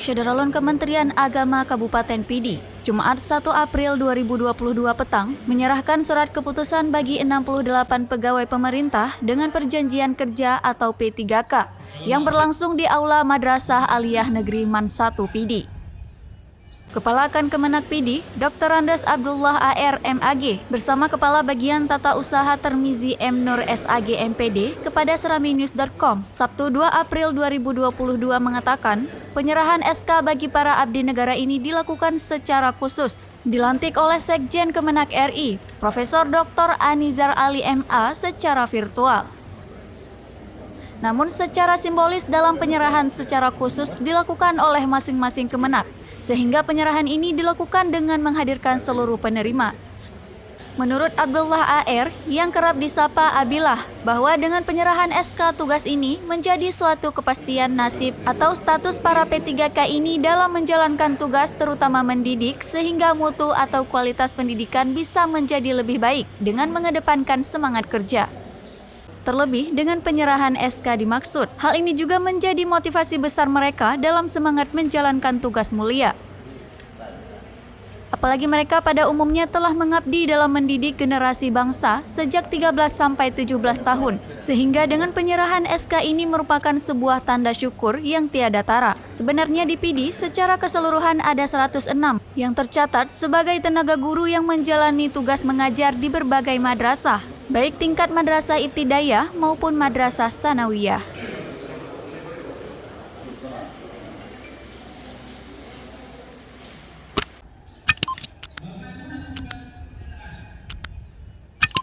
Syederalun Kementerian Agama Kabupaten Pidi, Jumat 1 April 2022 petang, menyerahkan surat keputusan bagi 68 pegawai pemerintah dengan perjanjian kerja atau P3K yang berlangsung di Aula Madrasah Aliyah Negeri Man 1 Pidi. Kepala Kan Kemenak Pidi, Dr. Andes Abdullah AR MAG, bersama Kepala Bagian Tata Usaha Termizi M. Nur SAG MPD kepada seraminews.com, Sabtu 2 April 2022 mengatakan, penyerahan SK bagi para abdi negara ini dilakukan secara khusus, dilantik oleh Sekjen Kemenak RI, Profesor Dr. Anizar Ali MA secara virtual. Namun secara simbolis dalam penyerahan secara khusus dilakukan oleh masing-masing Kemenak, sehingga penyerahan ini dilakukan dengan menghadirkan seluruh penerima. Menurut Abdullah AR, yang kerap disapa Abilah, bahwa dengan penyerahan SK tugas ini menjadi suatu kepastian nasib atau status para P3K ini dalam menjalankan tugas terutama mendidik sehingga mutu atau kualitas pendidikan bisa menjadi lebih baik dengan mengedepankan semangat kerja. Terlebih dengan penyerahan SK dimaksud, hal ini juga menjadi motivasi besar mereka dalam semangat menjalankan tugas mulia. Apalagi mereka pada umumnya telah mengabdi dalam mendidik generasi bangsa sejak 13 sampai 17 tahun, sehingga dengan penyerahan SK ini merupakan sebuah tanda syukur yang tiada tara. Sebenarnya di Pidi secara keseluruhan ada 106 yang tercatat sebagai tenaga guru yang menjalani tugas mengajar di berbagai madrasah, baik tingkat madrasah ibtidaiyah maupun madrasah sanawiyah.